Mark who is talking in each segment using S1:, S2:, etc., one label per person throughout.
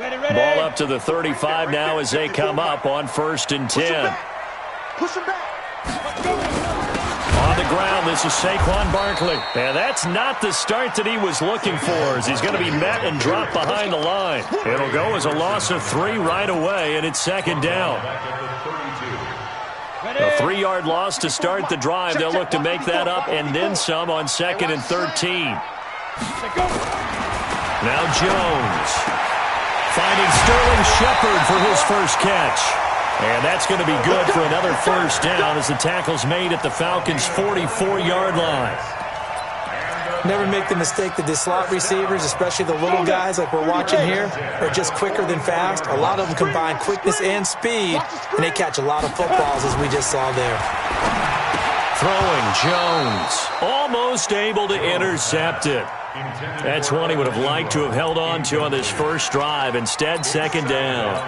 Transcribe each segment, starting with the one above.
S1: Ball up to the 35 now as they come up on 1st and 10.
S2: Push him back.
S1: On the ground, this is Saquon Barkley. And that's not the start that he was looking for, as he's going to be met and dropped behind the line. It'll go as a loss of 3 right away, and it's 2nd down. A 3-yard loss to start the drive. They'll look to make that up and then some on 2nd and 13. Now Jones finding Sterling Shepard for his first catch. And that's going to be good for another 1st down as the tackle's made at the Falcons' 44-yard line.
S3: Never make the mistake that the slot receivers, especially the little guys like we're watching here, are just quicker than fast. A lot of them combine quickness and speed, and they catch a lot of footballs, as we just saw there.
S1: Throwing, Jones. Almost able to intercept it. That's one he would have liked to have held on to on this first drive. Instead, 2nd down.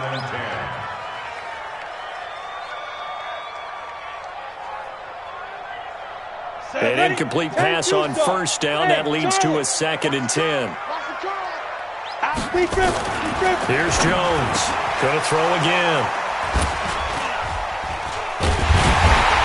S1: An incomplete pass on 1st down. That leads to a 2nd and 10. Here's Jones. Going to throw again.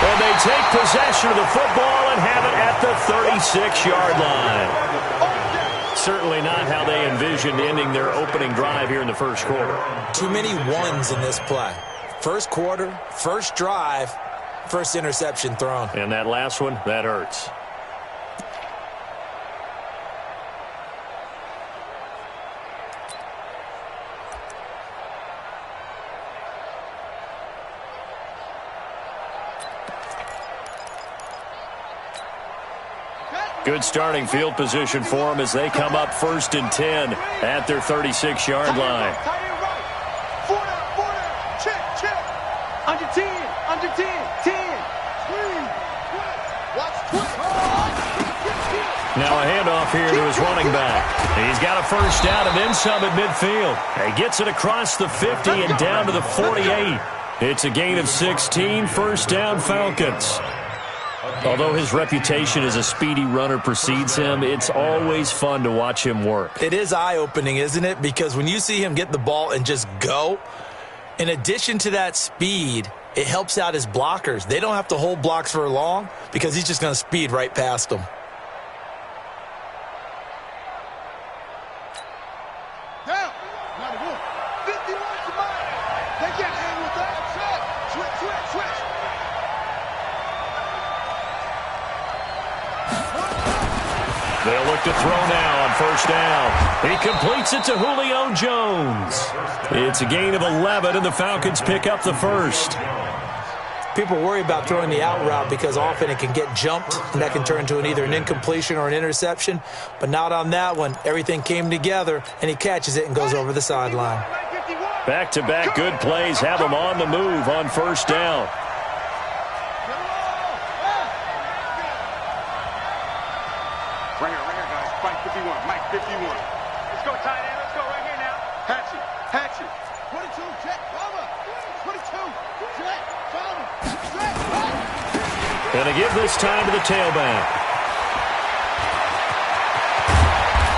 S1: And they take possession of the football and have it at the 36-yard line. Certainly not how they envisioned ending their opening drive here in the first quarter.
S3: Too many ones in this play. First quarter, first drive, first interception thrown.
S1: And that last one, that hurts. Good starting field position for them as they come up 1st and 10 at their 36-yard line.
S2: Under 10, under 10, 10.
S1: Now a handoff here to his running back. He's got a 1st down and then some at midfield. He gets it across the 50 and down to the 48. It's a gain of 16, 1st down Falcons. Although his reputation as a speedy runner precedes him, it's always fun to watch him work.
S3: It is eye-opening, isn't it? Because when you see him get the ball and just go, in addition to that speed, it helps out his blockers. They don't have to hold blocks for long because he's just going to speed right past them.
S1: They'll look to throw now on 1st down. He completes it to Julio Jones. It's a gain of 11, and the Falcons pick up the 1st.
S3: People worry about throwing the out route because often it can get jumped, and that can turn into either an incompletion or an interception. But not on that one. Everything came together, and he catches it and goes over the sideline.
S1: Back-to-back good plays have him on the move on 1st down.
S2: Right here, guys. Mike 51, Mike 51. Let's go, tight end. Let's go right here now. Hatchet. 22, check, cover. 22, check, cover. Check, cover.
S1: Gonna give this time to the tailback.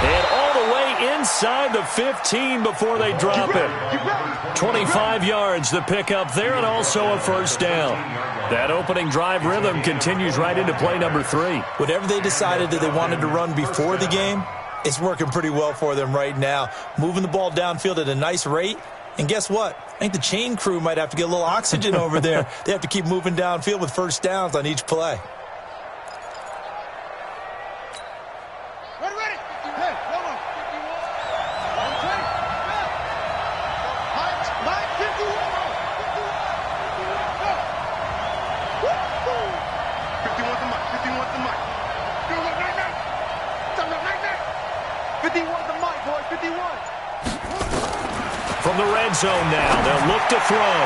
S1: And all the way inside the 15 before they drop it. 25 yards the pickup there, and also a 1st down. That opening drive rhythm continues right into play number 3.
S3: Whatever they decided that they wanted to run before the game, it's working pretty well for them right now. Moving the ball downfield at a nice rate. And guess what? I think the chain crew might have to get a little oxygen over there. They have to keep moving downfield with 1st downs on each play.
S2: Ready. Hey, come on. 51 the mic, boys. 51.
S1: From the red zone now, they'll look to throw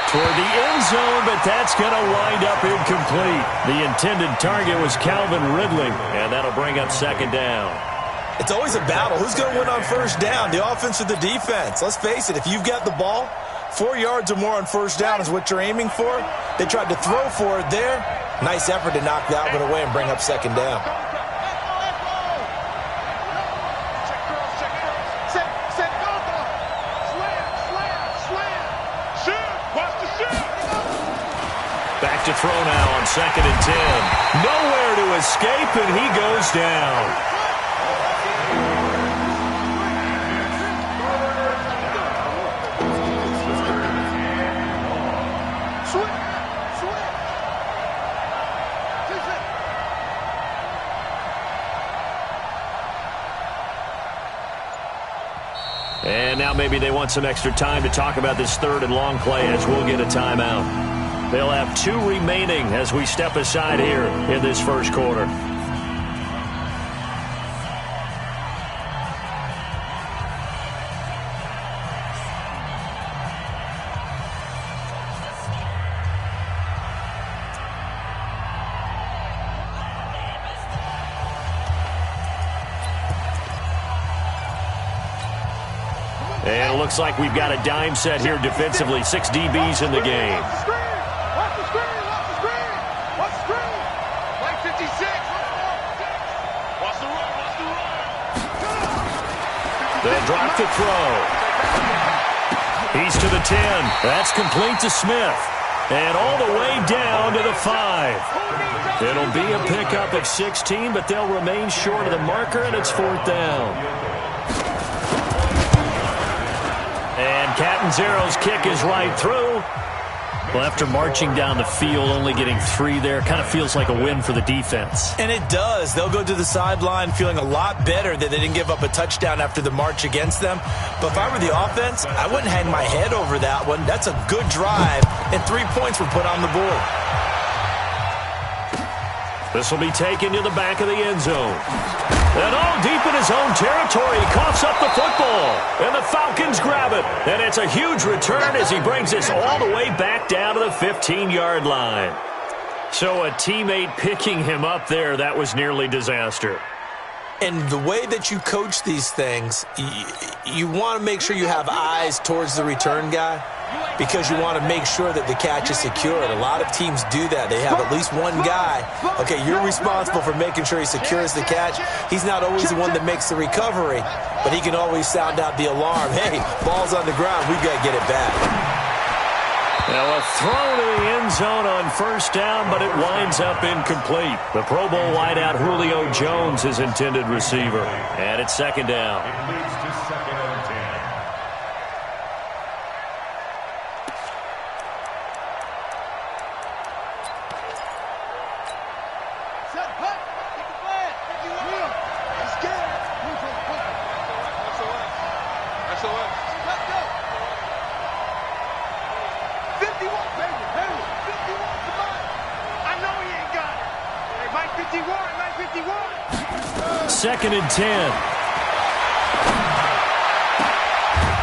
S1: toward the end zone, but that's going to wind up incomplete. The intended target was Calvin Ridley, and that'll bring up 2nd down.
S3: It's always a battle. Who's going to win on 1st down, the offense or the defense? Let's face it, if you've got the ball, 4 yards or more on 1st down is what you're aiming for. They tried to throw for it there. Nice effort to knock that one away and bring up 2nd down.
S1: Back to throw now on 2nd and 10. Nowhere to escape, and he goes down. And now maybe they want some extra time to talk about this 3rd and long play as we'll get a timeout. They'll have 2 remaining as we step aside here in this first quarter. And it looks like we've got a dime set here defensively. 6 DBs in the game.
S2: Watch the screen! Watch the screen! Watch the screen! Play 56! Watch the run! Watch the run!
S1: They'll drop to throw. He's to the 10. That's complete to Smith. And all the way down to the 5. It'll be a pickup of 16, but they'll remain short of the marker, and it's 4th down. And Catanzaro's kick is right through. Well, after marching down the field, only getting 3 there, kind of feels like a win for the defense.
S3: And it does. They'll go to the sideline feeling a lot better that they didn't give up a touchdown after the march against them. But if I were the offense, I wouldn't hang my head over that one. That's a good drive, and 3 points were put on the board.
S1: This will be taken to the back of the end zone. And all deep in his own territory, he coughs up the football. And the Falcons grab it. And it's a huge return as he brings this all the way back down to the 15-yard line. So a teammate picking him up there, that was nearly disaster.
S3: And the way that you coach these things, you want to make sure you have eyes towards the return guy because you want to make sure that the catch is secured. A lot of teams do that. They have at least one guy. Okay, you're responsible for making sure he secures the catch. He's not always the one that makes the recovery, but he can always sound out the alarm. Hey, ball's on the ground. We've got to get it back.
S1: Now a throw to the end zone on 1st down, but it winds up incomplete. The Pro Bowl wideout Julio Jones is intended receiver. And it's 2nd down.
S4: It leads to 2nd and 10.
S2: Set, punt! Kick the flag! He's scared! SOS! Let's go! 51, baby! 51, come on! I know he ain't got it! Hey, Mike 51, Mike 51!
S1: 2nd and 10.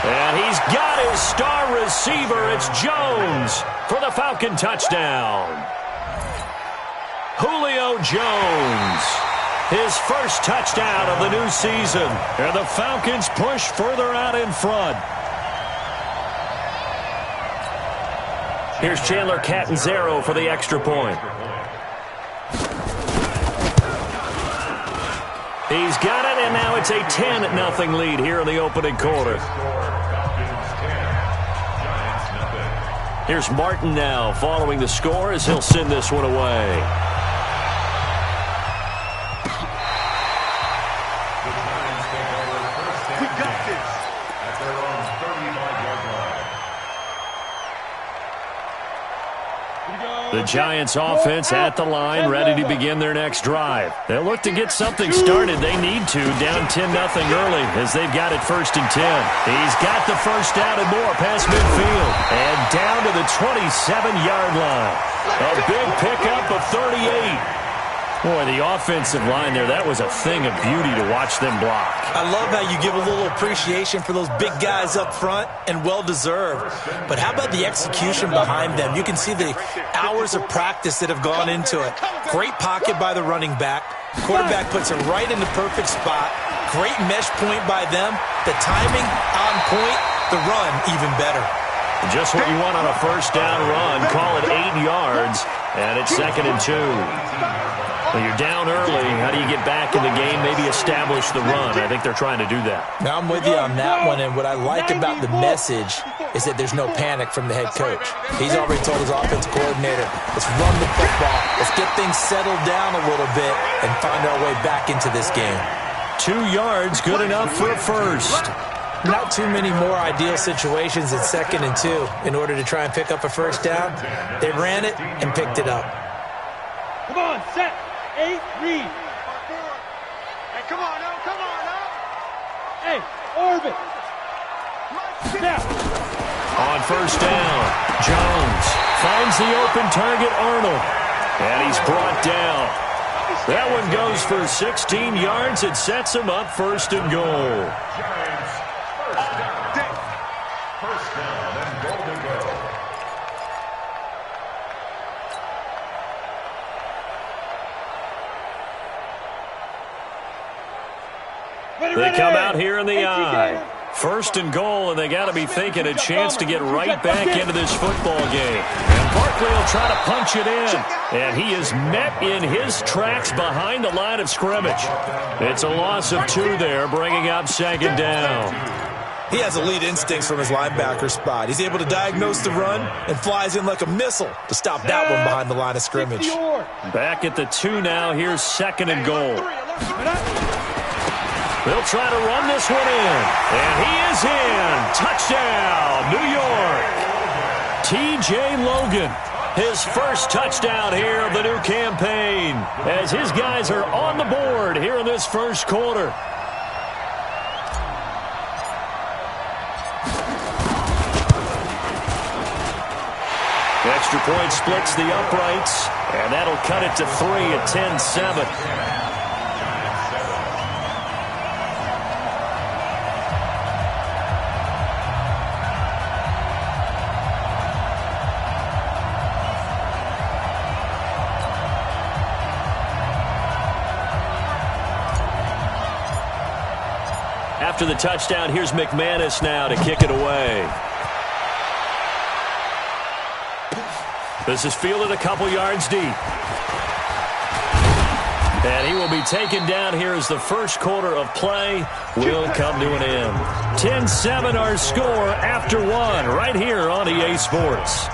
S1: And he's got his star receiver. It's Jones for the Falcon touchdown. Julio Jones, his first touchdown of the new season. And the Falcons push further out in front. Here's Chandler Catanzaro for the extra point. He's got it, and now it's a 10-0 lead here in the opening quarter. Here's Martin now following the score as he'll send this one away.
S2: We got this!
S4: At their own 35-yard line.
S1: The Giants offense at the line, ready to begin their next drive. They'll look to get something started. They need to, down 10-0 early as they've got it 1st and 10. He's got the 1st down and more past midfield and down to the 27-yard line. A big pickup of 38. Boy, the offensive line there, that was a thing of beauty to watch them block.
S3: I love how you give a little appreciation for those big guys up front, and well-deserved. But how about the execution behind them? You can see the hours of practice that have gone into it. Great pocket by the running back. Quarterback puts it right in the perfect spot. Great mesh point by them. The timing on point. The run even better.
S1: Just what you want on a 1st down run. Call it 8 yards, and it's 2nd and 2. Well, you're down early. How do you get back in the game, maybe establish the run? I think they're trying to do that.
S3: Now, I'm with you on that one, and what I like about the message is that there's no panic from the head coach. He's already told his offensive coordinator, let's run the football, let's get things settled down a little bit and find our way back into this game.
S1: 2 yards, good enough for a first.
S3: Not too many more ideal situations in 2nd and 2 in order to try and pick up a first down. They ran it and picked it up.
S5: Come on, set, 8, read.
S2: Hey, come on now, come on now.
S5: Hey, orbit. Snap.
S1: On first down, Jones finds the open target, Arnold, and he's brought down. That one goes for 16 yards. It sets him up 1st and goal.
S4: First down and goal to go.
S1: They come out here in the eye. 1st and goal, and they got to be thinking a chance to get right back into this football game. And Barkley will try to punch it in, and he is met in his tracks behind the line of scrimmage. It's a loss of 2 there, bringing up 2nd down.
S3: He has elite instincts from his linebacker spot. He's able to diagnose the run and flies in like a missile to stop that one behind the line of scrimmage.
S1: Back at the 2 now. Here's 2nd and goal. They'll try to run this one in. And he is in. Touchdown, New York. T.J. Logan, his first touchdown here of the new campaign, as his guys are on the board here in this first quarter. Extra point splits the uprights, and that'll cut it to 3 at 10-7. After the touchdown, here's McManus now to kick it away. This is fielded a couple yards deep. And he will be taken down here as the first quarter of play will come to an end. 10-7 our score after 1 right here on EA Sports.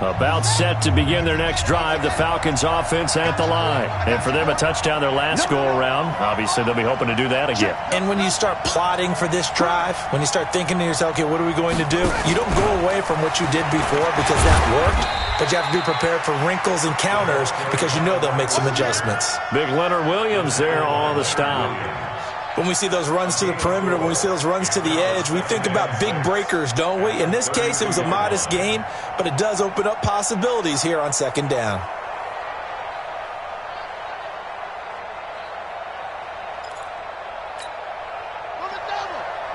S1: About set to begin their next drive, the Falcons offense at the line. And for them, a touchdown their last go-around. Obviously, they'll be hoping to do that again.
S3: And when you start plotting for this drive, when you start thinking to yourself, okay, what are we going to do? You don't go away from what you did before because that worked, but you have to be prepared for wrinkles and counters because you know they'll make some adjustments.
S1: Big Leonard Williams there on the stop.
S3: When we see those runs to the perimeter, when we see those runs to the edge, we think about big breakers, don't we? In this case, it was a modest gain, but it does open up possibilities here on 2nd down.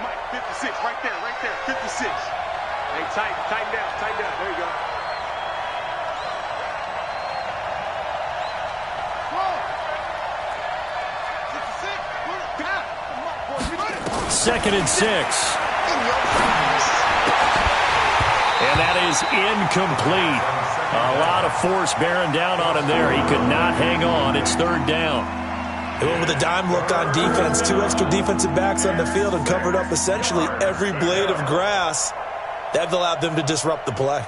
S2: Mike, 56, right there, 56. Hey, tighten down, there you go.
S1: Second and 6. And that is incomplete. A lot of force bearing down on him there. He could not hang on. It's 3rd down.
S3: They went with a dime look on defense. 2 extra defensive backs on the field and covered up essentially every blade of grass. That allowed them to disrupt the play.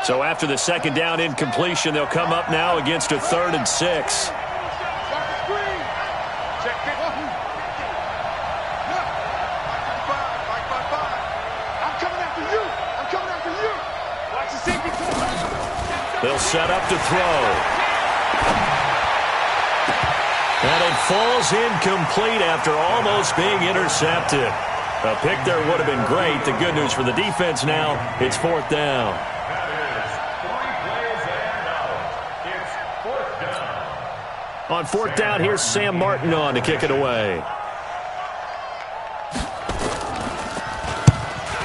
S1: So after the 2nd down incompletion, they'll come up now against a 3rd and 6. They'll set up to throw. And it falls incomplete after almost being intercepted. A pick there would have been great. The good news for the defense now, it's 4th down. On 4th down, here's Sam Martin on to kick it away.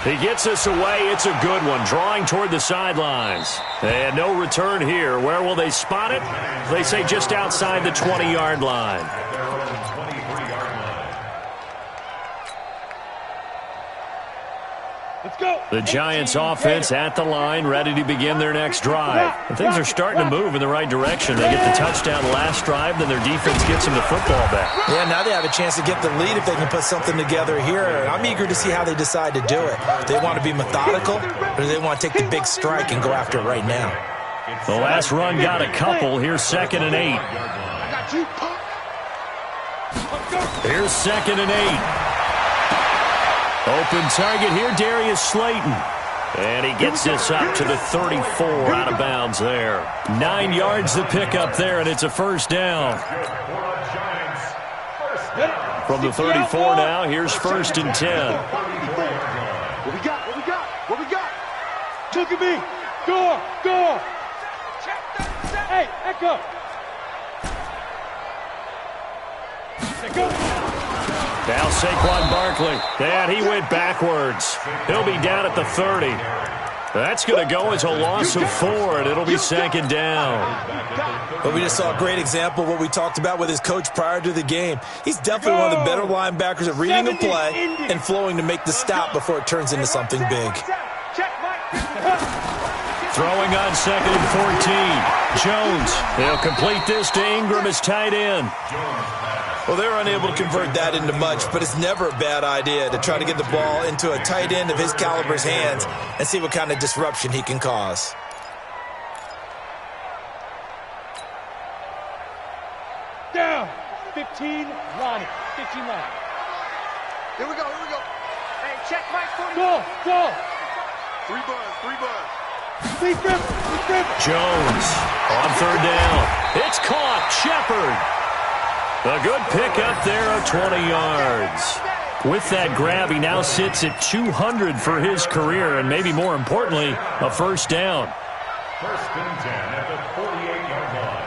S1: He gets us away. It's a good one, drawing toward the sidelines. And no return here. Where will they spot it? They say just outside the 20-yard line.
S5: Let's go.
S1: The Giants offense at the line, ready to begin their next drive. And things are starting to move in the right direction. They get the touchdown last drive, then their defense gets them the football back.
S3: Yeah, now they have a chance to get the lead if they can put something together here. I'm eager to see how they decide to do it. Do they want to be methodical, or do they want to take the big strike and go after it right now?
S1: The last run got a couple. Here's 2nd and 8. Here's 2nd and 8. Open target here, Darius Slayton. And he gets this up to the 34, out of bounds there. 9 yards to pick up there, and it's a first down. From the 34 now, here's 1st and 10.
S2: What we got? What we got? What we got?
S5: Look at me. Door. Hey, Echo. Go.
S1: Now Saquon Barkley, and he went backwards. He'll be down at the 30. That's going to go as a loss of 4, and it'll be 2nd down.
S3: But we just saw a great example of what we talked about with his coach prior to the game. He's definitely one of the better linebackers at reading a play and flowing to make the stop before it turns into something big.
S1: Throwing on 2nd and 14. Jones, he'll complete this to Ingram as tight end.
S3: Well, they're unable to convert that into much, but it's never a bad idea to try to get the ball into a tight end of his caliber's hands and see what kind of disruption he can cause.
S5: Down. 15 line. 15 line.
S2: Here we go.
S5: Hey, check my foot. Go.
S2: 3 buzz.
S1: Jones on 3rd down. It's caught. Shepard. A good pickup there of 20 yards. With that grab, he now sits at 200 for his career, and maybe more importantly, a first down.
S4: 1st and 10 at the 48-yard line.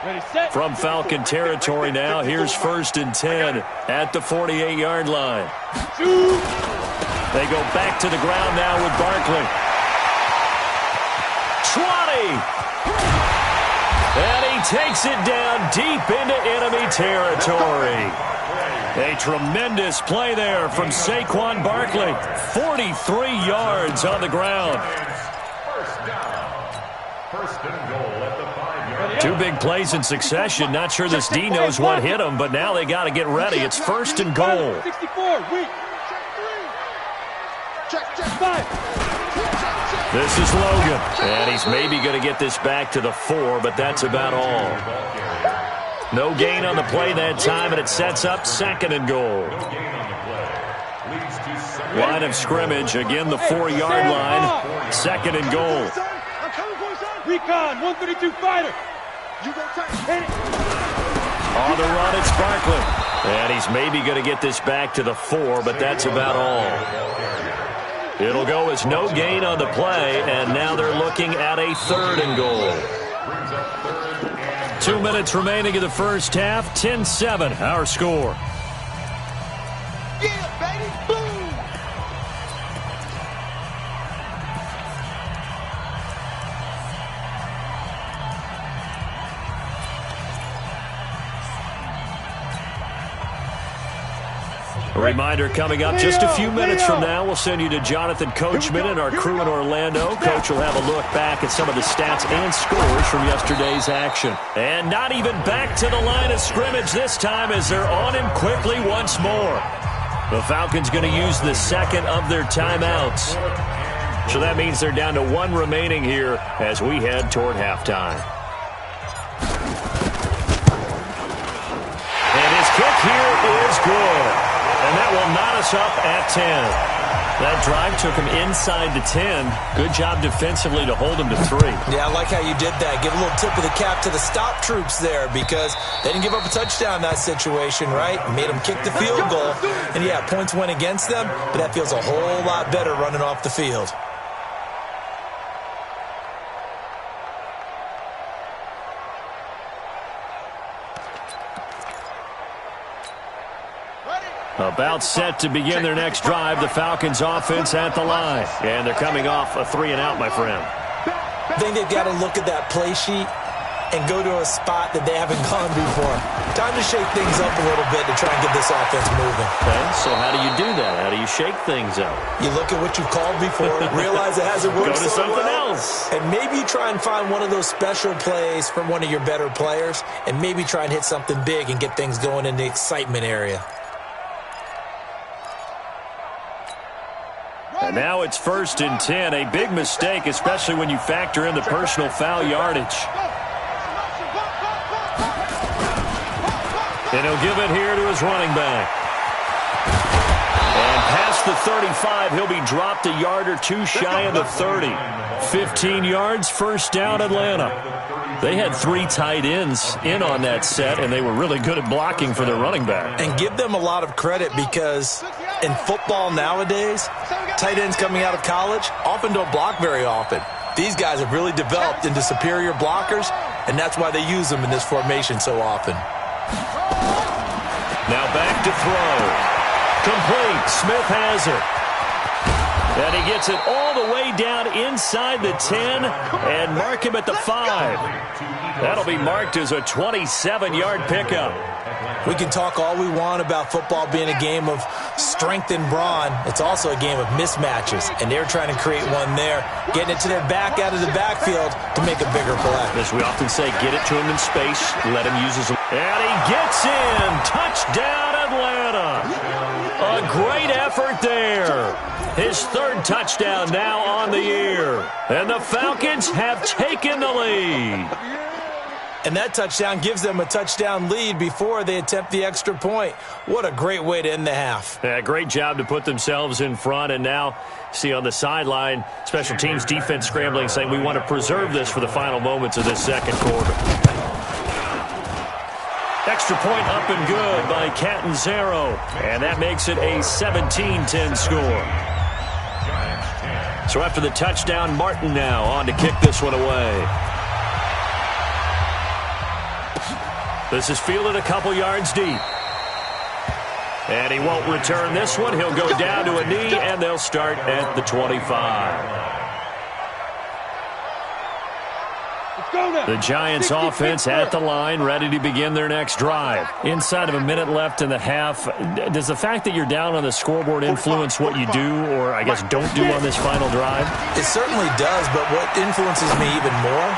S5: Ready, set.
S1: From Falcon territory now, here's 1st and 10 at the 48-yard line. They go back to the ground now with Barkley. 20! And he takes it down deep into enemy territory. A tremendous play there from Saquon Barkley. 43 yards on the ground.
S4: First down. 1st and goal at the 5-yard line.
S1: 2 big plays in succession. Not sure this D knows what hit him, but now they got to get ready. It's 1st and goal.
S5: 64, weak.
S2: Check.
S5: 5.
S1: This is Logan, and he's maybe going to get this back to the 4, but that's about all. No gain on the play that time, and it sets up 2nd and goal. Line of scrimmage, again the 4-yard line, 2nd and goal.
S5: Recon, 132 fighter.
S2: You go tight.
S5: Hit it.
S1: On the run, it's Barkley. And he's maybe going to get this back to the 4, but that's about all. It'll go as no gain on the play, and now they're looking at a 3rd and goal. 2 minutes remaining in the first half, 10-7, our score.
S2: Yeah, baby. Boom.
S1: A reminder coming up just a few minutes from now. We'll send you to Jonathan Coachman and our crew in Orlando. Coach will have a look back at some of the stats and scores from yesterday's action. And not even back to the line of scrimmage this time as they're on him quickly once more. The Falcons going to use the 2nd of their timeouts. So that means they're down to 1 remaining here as we head toward halftime. And his kick here is good. And that will knot us up at 10. That drive took him inside the 10. Good job defensively to hold him to 3.
S3: Yeah, I like how you did that. Give a little tip of the cap to the stop troops there because they didn't give up a touchdown in that situation, right? Made them kick the field goal. And, yeah, points went against them, but that feels a whole lot better running off the field.
S2: Ready?
S1: About set to begin their next drive, the Falcons offense at the line. And they're coming off a 3-and-out, my friend.
S3: I think they've got to look at that play sheet and go to a spot that they haven't gone before. Time to shake things up a little bit to try and get this offense moving.
S1: Okay, so how do you do that? How do you shake things up?
S3: You look at what you called before, realize it hasn't worked
S1: Go to
S3: so
S1: something
S3: well,
S1: else.
S3: and maybe you try and find one of those special plays from one of your better players, and maybe try and hit something big and get things going in the excitement area.
S1: And now it's 1st and 10. A big mistake, especially when you factor in the personal foul yardage. And he'll give it here to his running back. And past the 35, he'll be dropped a yard or two shy of the 30. 15 yards, 1st down, Atlanta. They had 3 tight ends in on that set, and they were really good at blocking for their running back.
S3: And give them a lot of credit because in football nowadays, tight ends coming out of college often don't block very often. These guys have really developed into superior blockers, and that's why they use them in this formation so often.
S1: Now back to throw. Complete. Smith has it. And he gets it all the way down inside the 10 and mark him at the 5. That'll be marked as a 27-yard pickup.
S3: We can talk all we want about football being a game of strength and brawn. It's also a game of mismatches, and they're trying to create one there, getting it to their back out of the backfield to make a bigger play.
S1: As we often say, get it to him in space, let him use his... And he gets in! Touchdown, Atlanta! A great effort there. His 3rd touchdown now on the year. And the Falcons have taken the lead.
S3: And that touchdown gives them a touchdown lead before they attempt the extra point. What a great way to end the half.
S1: Yeah, great job to put themselves in front. And now, see on the sideline, special teams defense scrambling, saying we want to preserve this for the final moments of this 2nd quarter. Extra point up and good by Catanzaro. And that makes it a 17-10 score. So after the touchdown, Martin now on to kick this one away. This is fielded a couple yards deep. And he won't return this one. He'll go down to a knee, and they'll start at the 25. The Giants offense at the line, ready to begin their next drive. Inside of a minute left in the half, does the fact that you're down on the scoreboard influence what you do, or I guess don't do on this final drive?
S3: It certainly does, but what influences me even more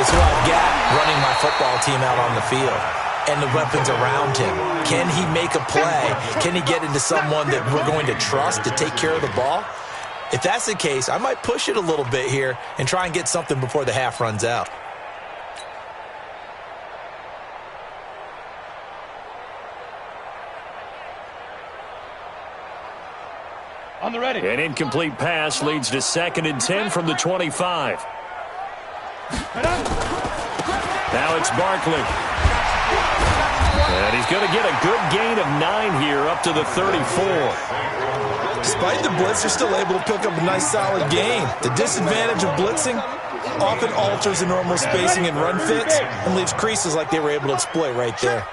S3: is who I've got running my football team out on the field and the weapons around him. Can he make a play? Can he get into someone that we're going to trust to take care of the ball? If that's the case, I might push it a little bit here and try and get something before the half runs out.
S5: On the ready.
S1: An incomplete pass leads to 2nd and 10 from the 25. Now it's Barkley. And he's going to get a good gain of 9 here up to the 34.
S3: Despite the blitz, they're still able to pick up a nice solid gain. The disadvantage of blitzing often alters the normal spacing and run fits and leaves creases like they were able to exploit right there.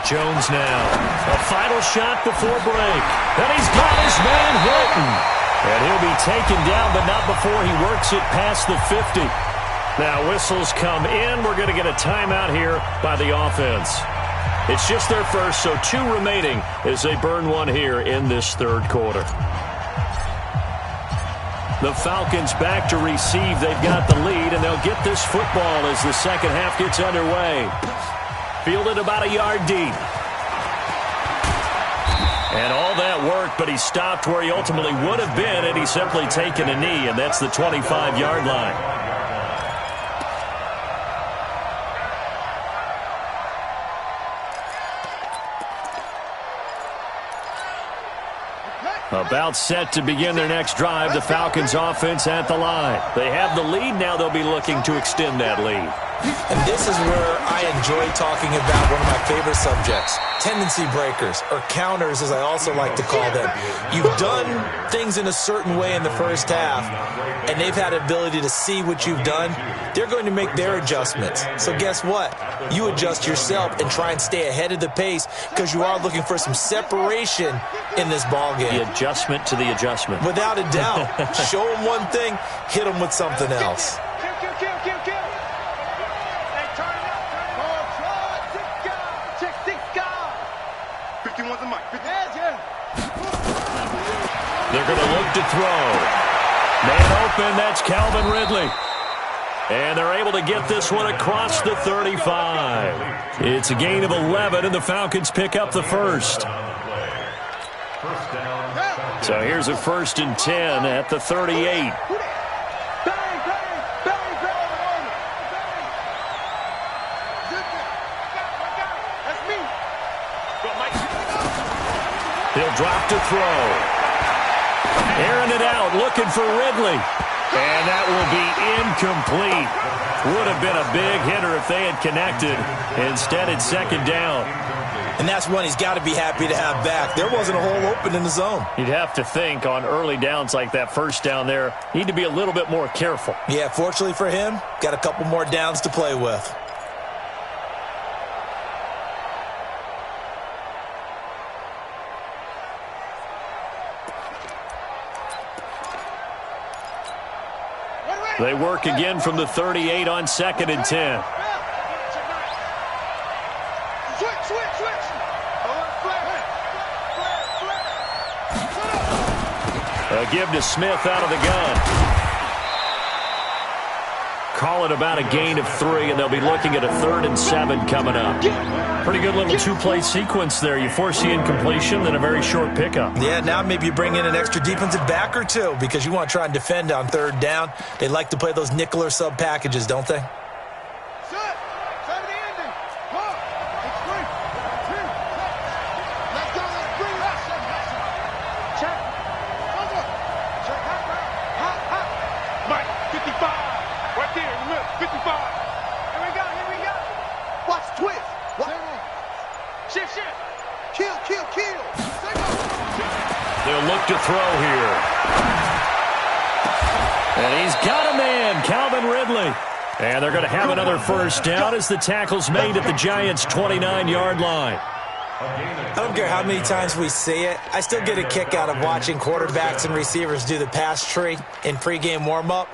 S1: Jones now. A final shot before break. And he's got his man Hilton. And he'll be taken down, but not before he works it past the 50. Now whistles come in. We're going to get a timeout here by the offense. It's just their first, so 2 remaining as they burn one here in this 3rd quarter. The Falcons back to receive. They've got the lead, and they'll get this football as the 2nd half gets underway. Fielded about a yard deep. And all that work, but he stopped where he ultimately would have been had he simply taken a knee, and that's the 25-yard line. About set to begin their next drive, the Falcons offense at the line. They have the lead, now they'll be looking to extend that lead.
S3: And this is where I enjoy talking about one of my favorite subjects, tendency breakers, or counters as I also like to call them. You've done things in a certain way in the first half, and they've had the ability to see what you've done. They're going to make their adjustments. So guess what? You adjust yourself and try and stay ahead of the pace because you are looking for some separation in this ball game.
S1: The adjustment to the adjustment.
S3: Without a doubt. Show them one thing, hit them with something else.
S2: Kill. Hey, turn it up. 51's the mic.
S1: They're going to look to throw. Man open, that's Calvin Ridley. And they're able to get this one across the 35. It's a gain of 11, and the Falcons pick up the first. So here's a 1st and 10 at the 38. He'll drop to throw. Airing it out, looking for Ridley. And that will be incomplete. Would have been a big hitter if they had connected. Instead, it's 2nd down.
S3: And that's one he's got to be happy to have back. There wasn't a hole open in the zone.
S1: You'd have to think on early downs like that 1st down there, need to be a little bit more careful.
S3: Yeah, fortunately for him, got a couple more downs to play with.
S1: They work again from the 38 on 2nd and 10. A give to Smith out of the gun. Call it about a gain of 3, and they'll be looking at a 3rd and 7 coming up. Pretty good little 2-play sequence there. You force the incompletion, then a very short pickup.
S3: Yeah, now maybe you bring in an extra defensive back or two because you want to try and defend on 3rd down. They like to play those nickel or sub packages, don't they?
S1: They'll look to throw here. And he's got a man, Calvin Ridley. And they're going to have another 1st down as the tackle's made at the Giants' 29-yard line.
S3: I don't care how many times we see it. I still get a kick out of watching quarterbacks and receivers do the pass tree in pregame warm-up.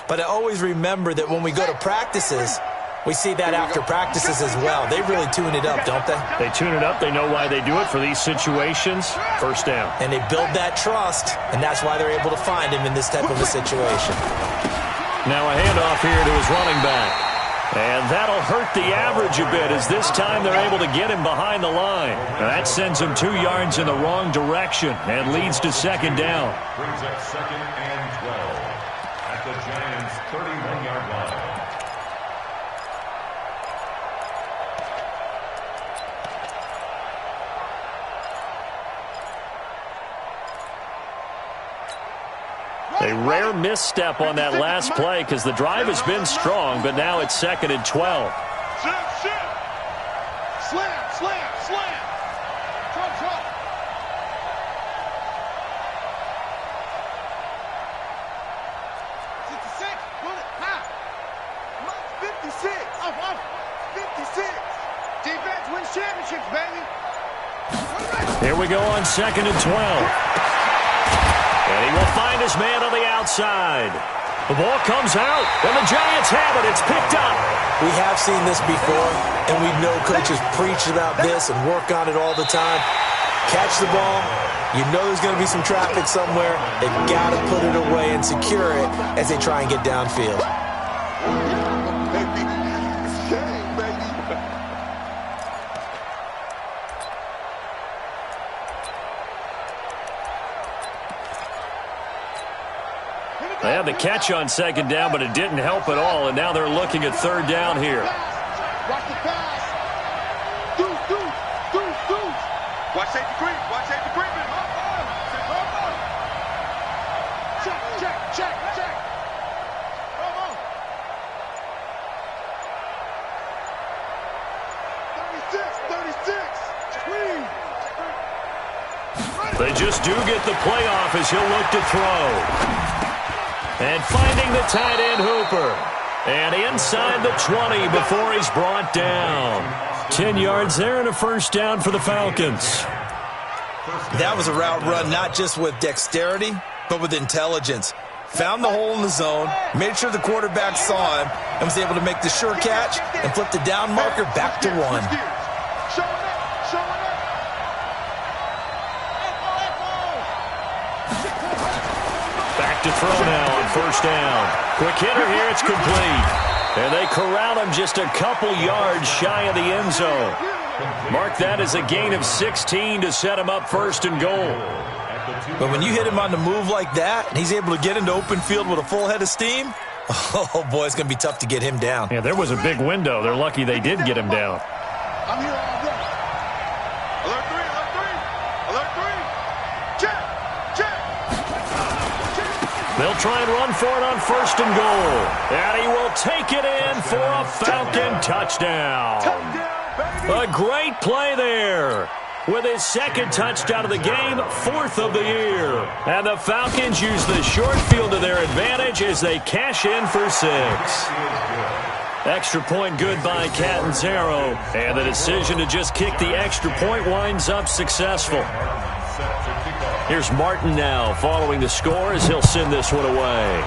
S3: But I always remember that when we go to practices, we see that after practices as well. They really tune it up, don't they?
S1: They tune it up. They know why they do it for these situations. 1st down.
S3: And they build that trust, and that's why they're able to find him in this type of a situation.
S1: Now a handoff here to his running back. And that'll hurt the average a bit as this time they're able to get him behind the line. Now that sends him 2 yards in the wrong direction and leads to 2nd down.
S4: Brings up 2nd and 12 at the Giants' 31-yard line.
S1: A rare misstep on that last play because the drive has been strong, but now it's 2nd and 12.
S2: Slam. Trump. 56, put it high. 56. 56. Defense wins championships, baby.
S1: Here we go on 2nd and 12. And he will find his man on the outside. The ball comes out, and the Giants have it. It's picked up.
S3: We have seen this before, and we know coaches preach about this and work on it all the time. Catch the ball. You know there's going to be some traffic somewhere. They've got to put it away and secure it as they try and get downfield.
S1: They had the catch on 2nd down, but it didn't help at all, and now they're looking at 3rd down here.
S2: Watch the pass. Deuce. Watch safety creep. Check. Come on.
S1: They just do get the playoff as he'll look to throw. And finding the tight end Hooper. And inside the 20 before he's brought down. 10 yards there and a first down for the Falcons.
S3: That was a route run not just with dexterity, but with intelligence. Found the hole in the zone, made sure the quarterback saw him, and was able to make the sure catch and flip the down marker back to 1.
S1: Back to throw now on first down. Quick hitter here, it's complete. And they corral him just a couple yards shy of the end zone. Mark that as a gain of 16 to set him up first and goal.
S3: But when you hit him on the move like that, and he's able to get into open field with a full head of steam, oh, boy, it's going to be tough to get him down.
S1: Yeah, there was a big window. They're lucky they did get him down.
S2: I'm here all day. Alert 3, alert 3. Alert 3. Check, check.
S1: They'll try and run for it on first and goal. And he will take it in for a Falcon touchdown. A great play there. With his second touchdown of the game, 4th of the year. And the Falcons use the short field to their advantage as they cash in for 6. Extra point good by Catanzaro. And the decision to just kick the extra point winds up successful. Here's Martin now following the score as he'll send this one away.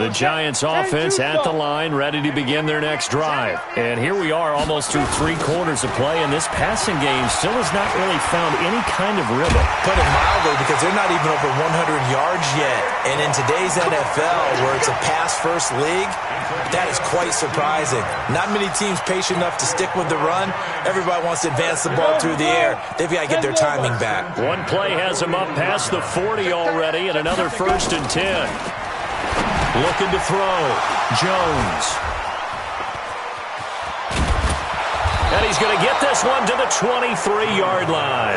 S1: The Giants offense at the line, ready to begin their next drive. And here we are almost through 3 quarters of play, and this passing game still has not really found any kind of rhythm.
S3: Put it mildly, because they're not even over 100 yards yet. And in today's NFL, where it's a pass-first league, that is quite surprising. Not many teams patient enough to stick with the run. Everybody wants to advance the ball through the air. They've got to get their timing back.
S1: One play has them up past the 40 already, and another 1st and 10. Looking to throw. Jones. And he's going to get this one to the 23-yard line.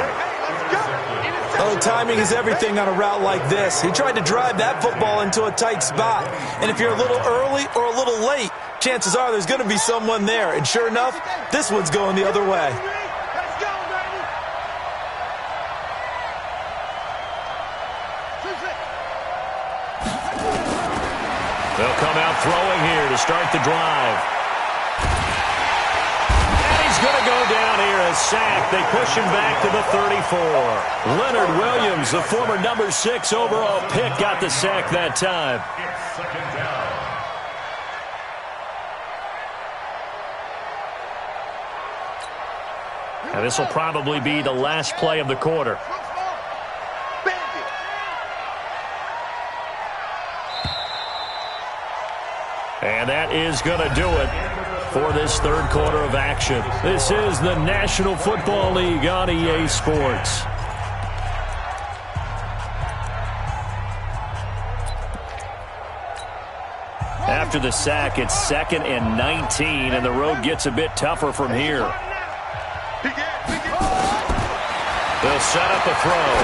S3: Oh, timing is everything on a route like this. He tried to drive that football into a tight spot. And if you're a little early or a little late, chances are there's going to be someone there. And sure enough, this one's going the other way.
S1: They'll come out throwing here to start the drive. And he's going to go down here, a sack. They push him back to the 34. Leonard Williams, the former number 6 overall pick, got the sack that time.
S4: It's 2nd down.
S1: And this will probably be the last play of the quarter. And that is going to do it for this 3rd quarter of action. This is the National Football League on EA Sports. After the sack, it's 2nd and 19, and the road gets a bit tougher from here. They'll set up a throw.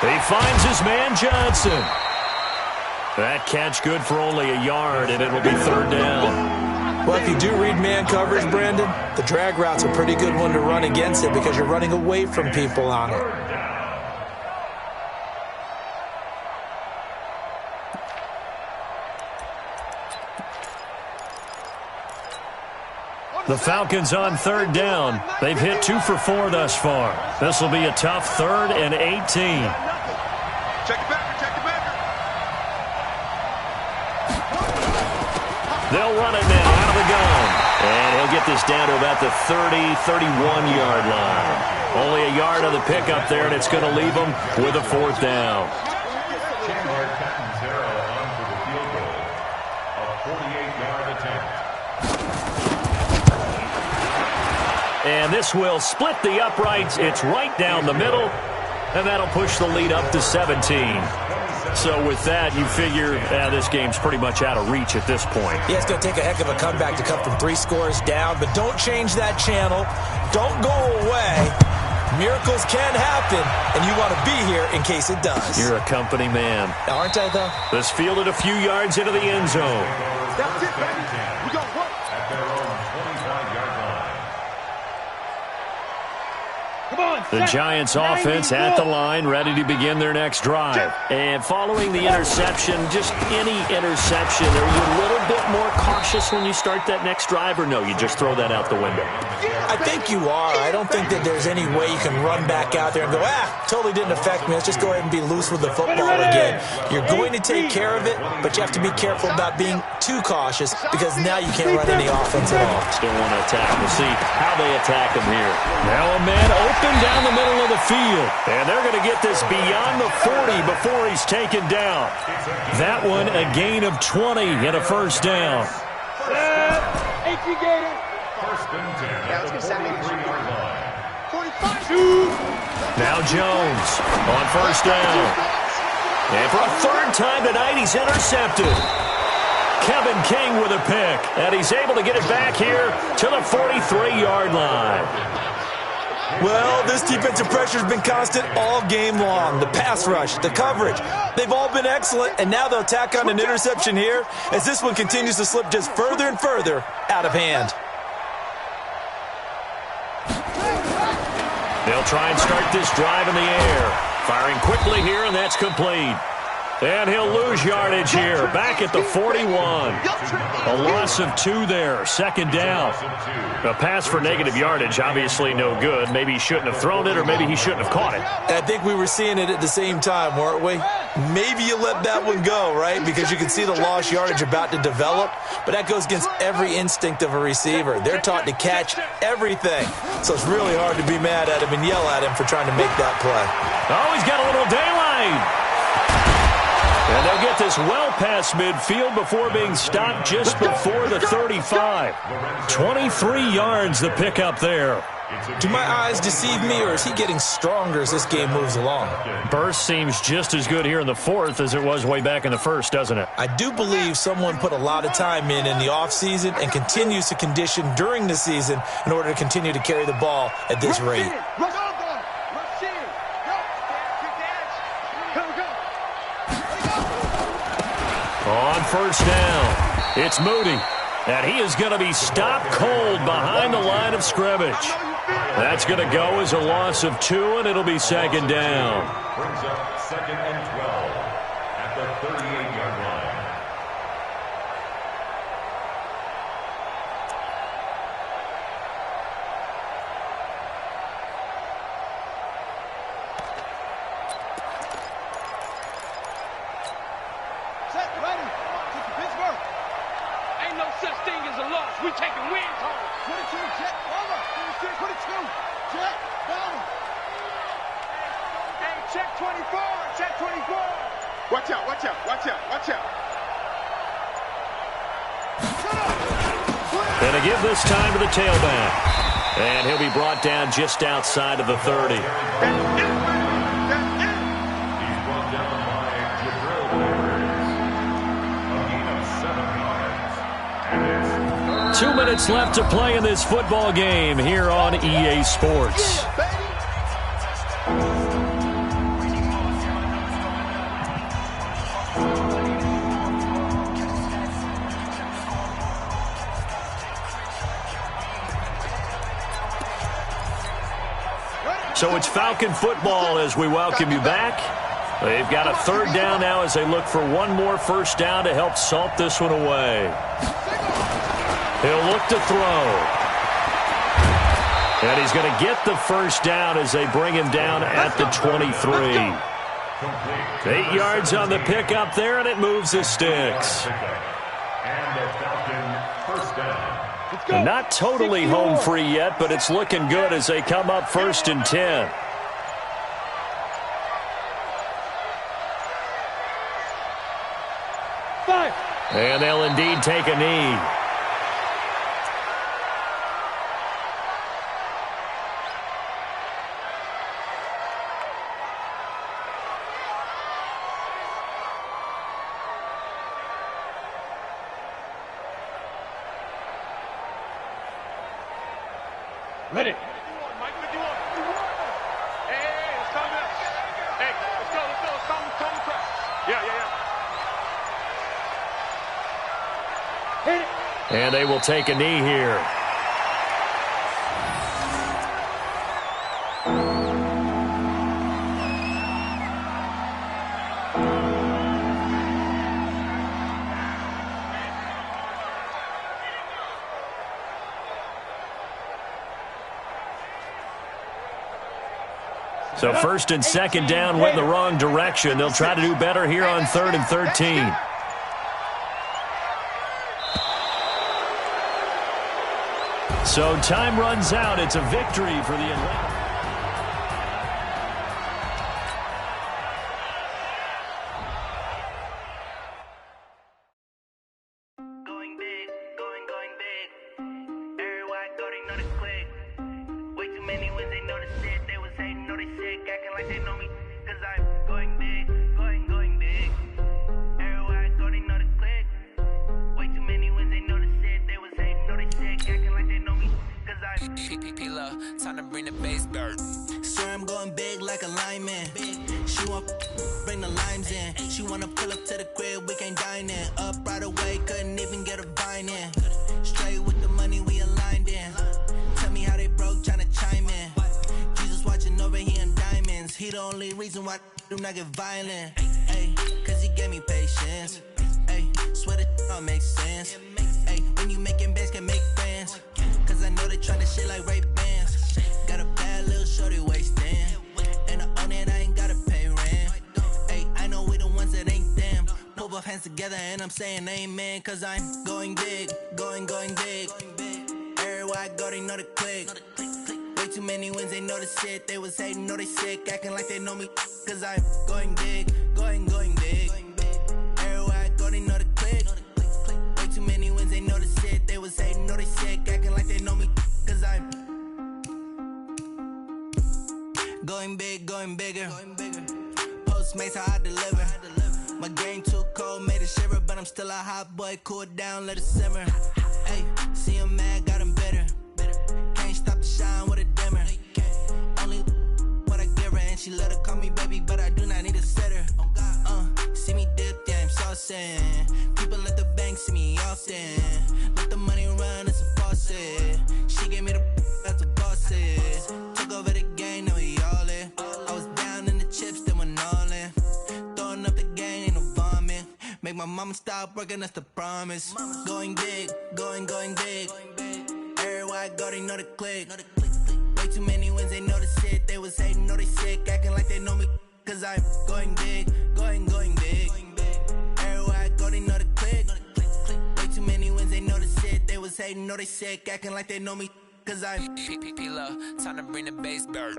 S1: He finds his man Johnson. That catch good for only a yard, and it'll be 3rd down.
S3: Well, if you do read man coverage, Brandon, the drag route's a pretty good one to run against it because you're running away from people on it.
S1: The Falcons on 3rd down. They've hit 2 for 4 thus far. This will be a tough 3rd and 18.
S2: Check it back, check it back.
S1: They'll run it now out of the gun. And he'll get this down to about the 30, 31-yard line. Only a yard on the pickup there, and it's going to leave them with a 4th down.
S4: Chandler Catanzaro on for the field goal. A 48-yard attempt.
S1: And this will split the uprights. It's right down the middle, and that'll push the lead up to 17. So with that, you figure this game's pretty much out of reach at this point.
S3: Yeah, it's going to take a heck of a comeback to come from 3 scores down, but don't change that channel. Don't go away. Miracles can happen, and you want to be here in case it does.
S1: You're a company man.
S3: Aren't I, though?
S1: This fielded a few yards into the end zone.
S2: That's it, baby. We got work.
S4: At their own 25-yard line.
S5: Come on,
S1: The Giants offense at the line, ready to begin their next drive. And following the interception, just any interception, are you a little bit more cautious when you start that next drive, or no, you just throw that out the window?
S3: I think you are. I don't think that there's any way you can run back out there and go, totally didn't affect me. Let's just go ahead and be loose with the football again. You're going to take care of it, but you have to be careful about being too cautious because now you can't run any offense at all.
S1: Still want to attack. We'll see how they attack him here. Now a man open down the middle of the field. And they're going to get this beyond the 40 before he's taken down. That one a gain of 20 and a first down.
S4: First and 10 at the 43-yard line.
S2: 45.
S1: Now Jones on first down. And for a third time tonight, he's intercepted. Kevin King with a pick. And he's able to get it back here to the 43-yard line.
S3: Well, this defensive pressure has been constant all game long. The pass rush, the coverage, they've all been excellent, and now they'll tack on an interception here as this one continues to slip just further and further out of hand.
S1: They'll try and start this drive in the air. Firing quickly here, and that's complete. And he'll lose yardage here, back at the 41. A loss of 2 there, second down. A pass for negative yardage, obviously no good. Maybe he shouldn't have thrown it, or maybe he shouldn't have caught it.
S3: I think we were seeing it at the same time, weren't we? Maybe you let that one go, right? Because you can see the lost yardage about to develop, but that goes against every instinct of a receiver. They're taught to catch everything. So it's really hard to be mad at him and yell at him for trying to make that play.
S1: Oh, he's got a little daylight. And they'll get this well past midfield before being stopped just before the 35. 23 yards the pickup there.
S3: Do my eyes deceive me, or is he getting stronger as this game moves along?
S1: Burst seems just as good here in the fourth as it was way back in the first, doesn't it?
S3: I do believe someone put a lot of time in the offseason and continues to condition during the season in order to continue to carry the ball at this rate.
S1: On first down, it's Moody. And he is going to be stopped cold behind the line of scrimmage. That's going to go as a loss of 2, and it'll be second down.
S4: Brings up second and 12 at the 38-yard line.
S2: Set, ready. Get to Pittsburgh.
S5: Ain't no such thing as a loss. We taking wins home.
S2: 22, jet, over. 22, jet, down.
S5: Hey, check 24. Check 24.
S2: Watch out, watch out, watch out, watch out.
S1: And to give this time to the tailback. And he'll be brought down just outside of the 30.
S4: He's brought down by Jabril Peppers. A gain of 7 yards. And it's
S1: 2 minutes left to play in this football game here on EA Sports. So it's Falcon football as we welcome you back. They've got a third down now as they look for one more first down to help salt this one away. He'll look to throw. And he's going to get the first down as they bring him down at the 23. 8 yards on the pickup there, and it moves the sticks.
S4: And the Falcon first down.
S1: Not totally home free yet, but it's looking good as they come up first and 10. And they'll indeed take a knee.
S5: Ready.
S2: Mike 51. Hey, let's calm down. Hey, let's go. Calm press. Yeah.
S5: Hit it.
S1: And they will take a knee here. So first and second down went in the wrong direction. They'll try to do better here on 3rd and 13. So time runs out. It's a victory for the Atlanta.
S6: Going big, going big. Everybody thought they know the click. Way too many wins, they know the shit. They was hating, know they sick, acting like they know me. Cause I'm going big, going big. Everybody thought they know the click. Way too many wins, they know the shit. They was hating, know they sick, acting like they know me. Cause I'm
S7: P-P-P-Love, time to bring the bass bird.
S6: swear I'm going big like a lineman. She want bring the limes in. She wanna pull up to the crib, we can't dine in. Up right away, couldn't even get a vine in. Straight with the money, we aligned in. Tell me how they broke, tryna chime in. Jesus watching over here in diamonds. He the only reason why do not get violent. Ay, cause he gave me patience. Ay, swear that all makes sense. Ay, when you making bands, can make friends. Cause I know they tryna shit like Ray-Bans. Got a bad little shorty wasting. And I own it, I ain't gotta pay rent. Ay, I know we the ones that ain't them. Pull both hands together and I'm saying amen. Cause I'm going big, going big. Everywhere I go, they know the click. Way too many wins, they know the shit. They was hating, know they sick, acting like they know me. Cause I'm going big, going big. Everywhere I go, they know the click. Way too many wins, they know the shit. They was hating, know they sick, acting like they know me. Cause I'm going big, going bigger. Postmates, how I deliver. My game too cold, made it shiver. But I'm still a hot boy, cool it down, let it simmer. Hey, see him mad, got him bitter. Can't stop the shine with a dimmer. Only what I give her, and she let her call me baby, but I do not need a sitter. See me dip, yeah, I'm saucing. People at the bank see me often. Let the money run, it's a faucet. She gave me the that's a boss is. Took over the game, now we all in. I was down in the chips, then went all in. Throwing up the game, ain't no vomit. Make my mama stop working, that's the promise. Going big, going big. Everywhere I go, they know the click. Way too many wins, they know the shit. They was hating, know they sick, acting like they know me. Cause I'm going big, going big. Everywhere I go, they know the click. Way too many wins, they know the shit. They was hating, know they sick, acting like they know me. Cause I'm
S7: P-P-P-Love, time to bring the bass bird.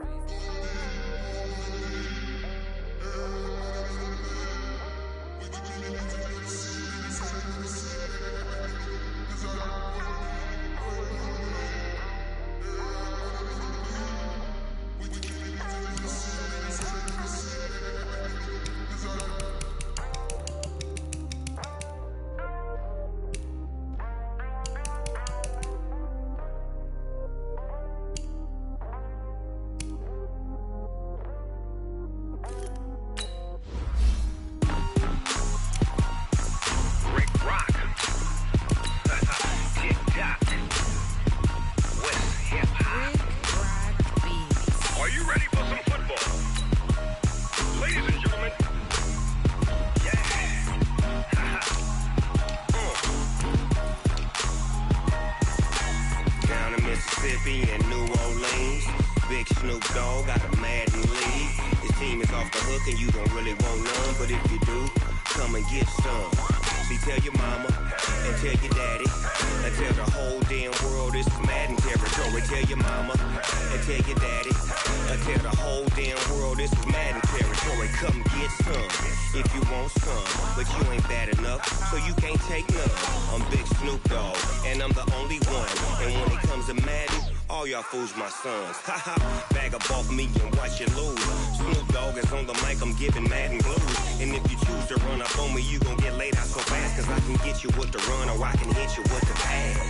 S8: Fools my sons. Haha, bag up off me and watch you lose. Snoop Dogg is on the mic, I'm giving Madden blues. And if you choose to run up on me, you gon' get laid out so fast. Cause I can get you with the run or I can hit you with the pass.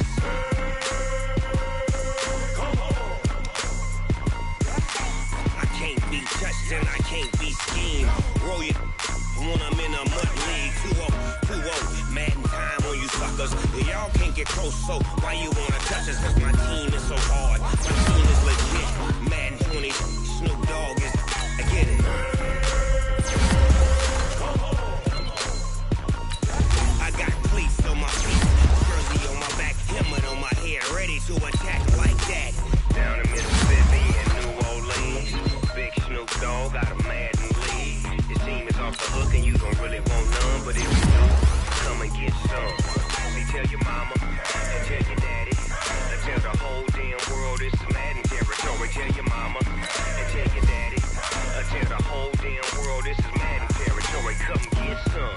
S8: Come on. get close, so why you wanna touch us? Cause my team is so hard. My team is legit. Madden 20, Snoop Dogg is. I get it. I got cleats on my feet, jersey on my back, helmet on my head, ready to attack like that. Down in Mississippi and New Orleans, Big Snoop Dogg got a Madden lead. His team is off the hook and you don't really want none, but if you do, come and get some. See, tell your mama and tell your daddy, and tell the whole damn world it's Madden territory. Tell your mama and tell your daddy, and tell the whole damn world this is Madden territory. Come get some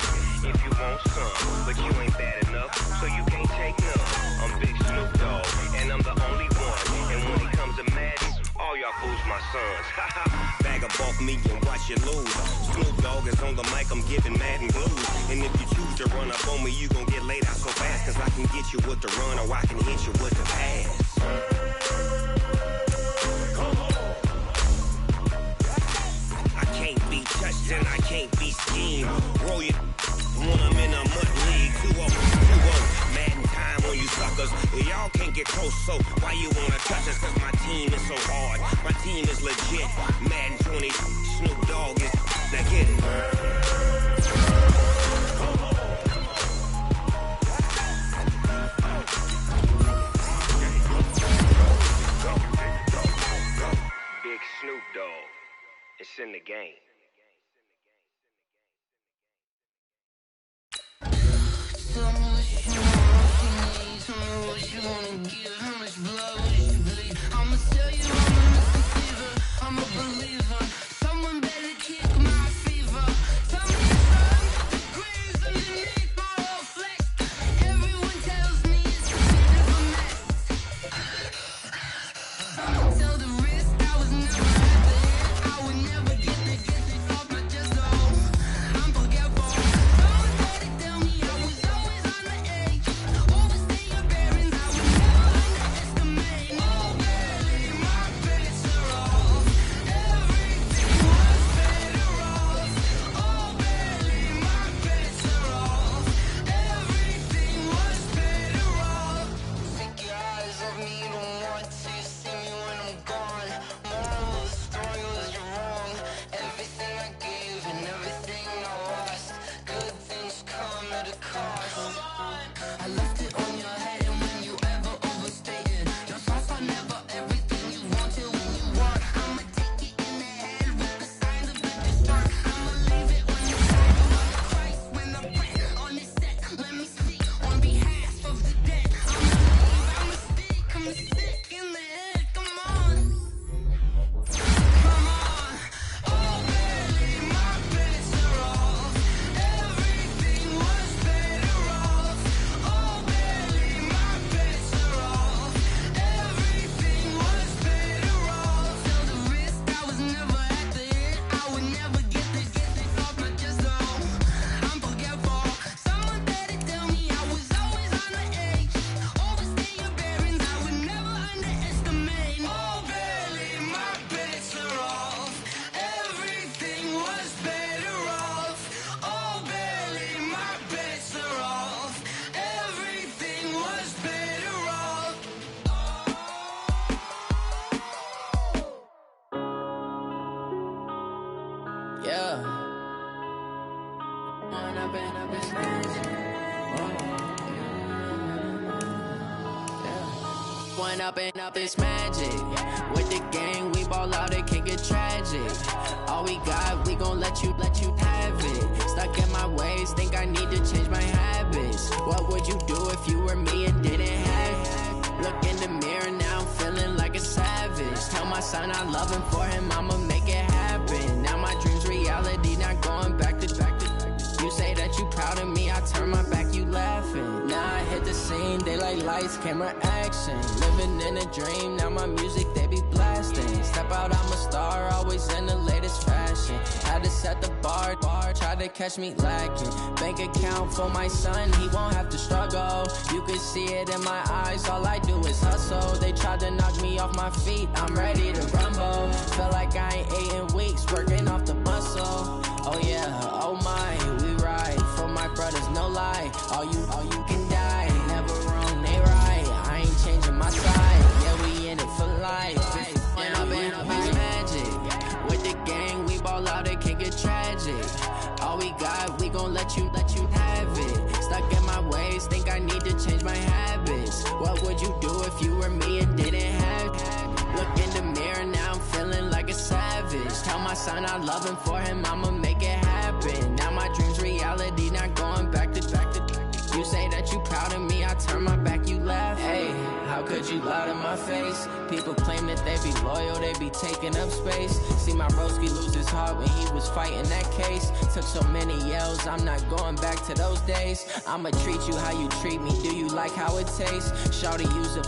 S8: if you want some, but you ain't bad enough, so you can't take none. I'm Big Snoop Dogg, and I'm the only one. And when it comes to Madden, all y'all fools my sons. Bag of bulk me and watch you lose. Snoop Dogg is on the mic, I'm giving Madden blues. And if you choose to run up on me, you gon' get laid out so fast. Cause I can get you with the run or I can hit you with the pass. I can't be touched and I can't be schemed. Roll you when I'm in a mud league. 2-0, 2-0. Madden time on you suckers. Y'all can't get close, so why you wanna touch us? Cause my team is so hard. My team is legit. Madden 20, Snoop Dogg is. Now get it. Big Snoop Dogg. It's in the game.
S6: Tell me what you want, what you need. Tell me what you wanna give. How much blood would you bleed? I'ma tell you I'm a Mr. Fever. I'm a believer. Someone better kick my fever. Tell me the degrees underneath my whole flesh. Everyone tells me it's a bit of a mess. Tell the risk I was never at the end. I would never get this off my chest. Oh, I'm forgetful. Someone better tell me I was always on the edge. Overstay your bearings, I would never underestimate. Oh, barely, my bets are off. Everything was better off. Oh, barely, my bets are off. Everything was better off. Take your eyes off me, don't want to see me when I'm gone. Moral of the story was you're wrong. Everything I gave and everything I lost. Good things come at a cost. I left it on your head, and when you ever overstay it, your thoughts are never everything you wanted when you want. I'ma take it in the head with the signs of the distort. I'ma leave it on your side. You are the Christ when I'm praying on this set. Let me speak on behalf of the dead. I'ma speak, I'm sick in the head. Come on. Come on. Oh, barely, my bets are off. Everything was better off. Oh, barely, my bets are off. Everything was better off. Tell the risk I was never at the end. I would never get this off my chest. Oh, I'm forgetful. Someone better tell me I was always on the edge. Overstay your bearings, I would never underestimate. Oh, barely, my bets are off. Everything was better off. Oh, barely, my bets are off. Everything was better off. Yeah. One up and up is magic. With the gang, we ball out, it can get tragic. All we got, we gon' let you have it. Stuck in my ways, think I need to change my habits. What would you do if you were me and didn't have it? Look in the mirror now, I'm feeling like a savage. Tell my son I love him, for him I'ma make it happen. Now my dream's reality, not going back to. You say that you proud of me, I turn my back, you laughing. Now I hit the scene, daylight lights, camera action. Living in a dream, now my music, they be blasting. Step out, I'm a star, always in the latest fashion. Had to set the bar, try to catch me lacking. Bank account for my son, he won't have to struggle. You can see it in my eyes, all I do is hustle. They tried to knock me off my feet, I'm ready to rumble. Feel like I ain't ate in weeks, working off the muscle. Oh yeah, oh my, we ride for my brothers, no lie. All you can die, never wrong, they
S9: you were me and didn't have. Look in the mirror, now I'm feeling like a savage. Tell my son I love him, for him I'ma make it happen. Now my dream's reality, not going back to. You say that you proud of me, I turn my back, you laugh. Hey, how could you lie to my face? People claim that they be loyal, they be taking up space. See my broski lose his heart when he was fighting that case. Took so many yells, I'm not going back to those days. I'ma treat you how you treat me, do you like how it tastes? Shawty, use it.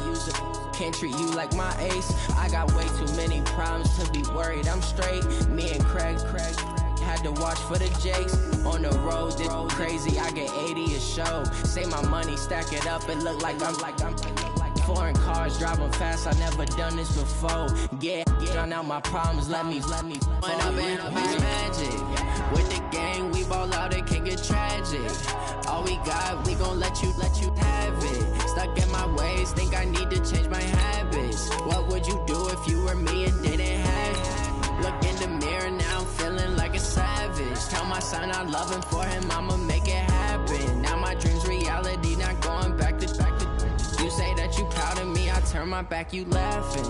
S9: Can't treat you like my ace. I got way too many problems to be worried, I'm straight. Me and Craig had to watch for the Jakes. On the road, this crazy, I get 80 a show. Say my money, stack it up, it look like I'm foreign cars, driving fast, I never done this before. Get drown out my problems, let me run up and be magic. With the gang, we ball out, it can get tragic. All we got, we gon' let you have it. Stuck in my ways, think I need to change my habits. What would you do if you were me and didn't have? Look in the mirror, now I'm feeling like a savage. Tell my son I love him, for him I'ma make it happen. Now my dream's reality, not going back to. You say that you proud of me, I turn my back, you laughing.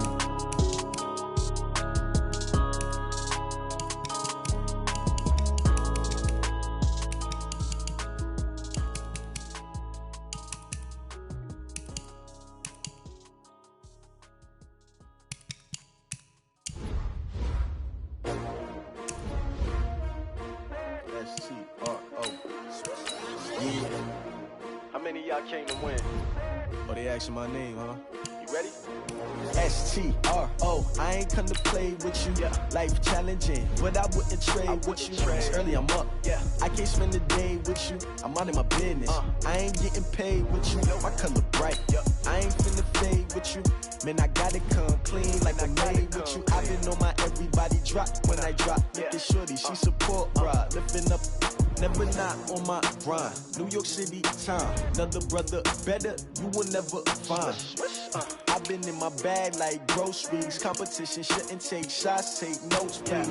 S2: How many of y'all came to win?
S10: Oh, they asking my name, huh?
S2: You ready?
S10: S-T-R-O, I ain't come to play with you. Yeah. Life challenging, but I wouldn't trade with you. It's early, I'm up. Yeah. I can't spend the day with you. I'm out of my business. I ain't getting paid with you. My color bright. I ain't finna fade with you. Man, I gotta come clean like I made with you. I've been on my everybody drop when I drop. Look at shorty, she support, bruh. Lifting up, never not on my grind. New York City time, another brother better, you will never find. I've been in my bag like groceries. Competition shouldn't take shots, take notes, please.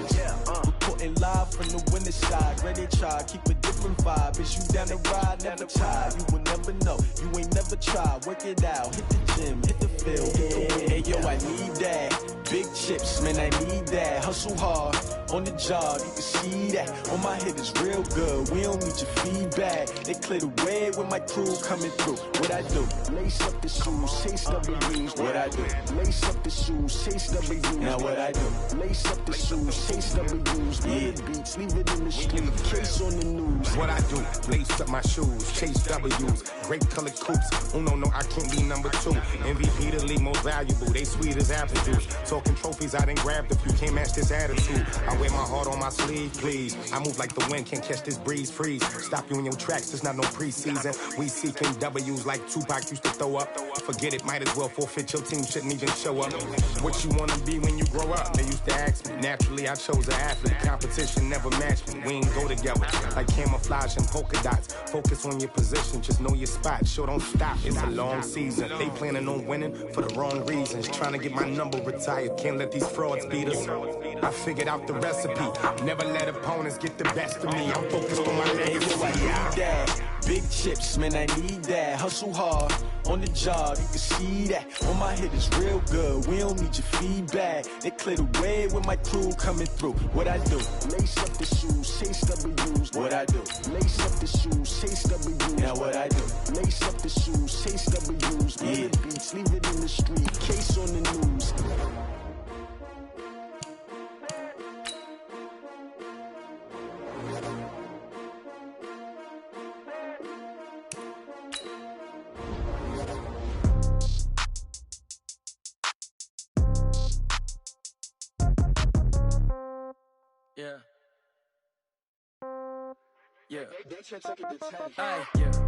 S10: Reporting live from the winter side. Ready to try, keep a different vibe. Is you down the ride, never tired. You will never know, you ain't never tried. Work it out, hit the gym, hit the field, hit the wind. Hey yo, I need that. Big chips, man, I need that. Hustle hard, on the job, you can see that. On my hit is real good, we don't need your feedback. They clear the way with my crew coming through. What I do? Lace up the shoes, chase W's. What I do? Lace up the shoes, chase W's. Now what I do? Lace up the shoes, chase W's. Yeah, beats, leave it in the street, case on the news.
S11: What I do? Lace up my shoes, chase W's. Great colored coops. No, I can't be number 2. MVP the league most valuable. They sweet as apple juice. Talking trophies, I done grabbed a few. Can't match this attitude. I wear my heart on my sleeve, please. I move like the wind, can't catch this breeze. Freeze. Stop you in your tracks. There's not no preseason. We seeking W's like Tupac used to throw up. Forget it, might as well forfeit. Your team shouldn't even show up. What you wanna be when you grow up? They used to ask me. Naturally, I chose an athlete. Competition never matched me. We ain't go together like camouflage and polka dots. Focus on your position, just know your spot. Sure, don't stop. It's a long season. They planning on winning for the wrong reasons. Trying to get my number retired. Can't let these frauds beat us. I figured out the recipe. Never let opponents get the best of me. I'm focused on my legacy.
S10: I need that. Big chips, man, I need that. Hustle hard, on the job, you can see that. On my hit is real good, we don't need your feedback. They clear the way with my crew coming through. What I do? Lace up the shoes, chase W's. What I do? Lace up the shoes, chase W's. Now what I do? Lace up the shoes, chase W's. Yeah, beats, leave it in the street, case on the news.
S12: Yeah.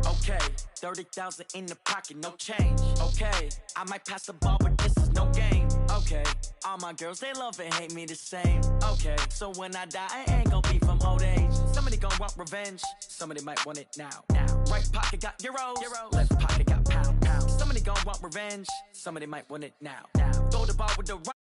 S12: Okay. 30,000 in the pocket, no change. Okay. I might pass the ball, but this is no game. Okay. All my girls, they love and hate me the same. Okay. So when I die, I ain't gon' be from old age. Somebody gon' want revenge. Somebody might want it now. Right pocket got euros. Left pocket got pound. Somebody gon' want revenge. Somebody might want it now. Throw the ball with the right.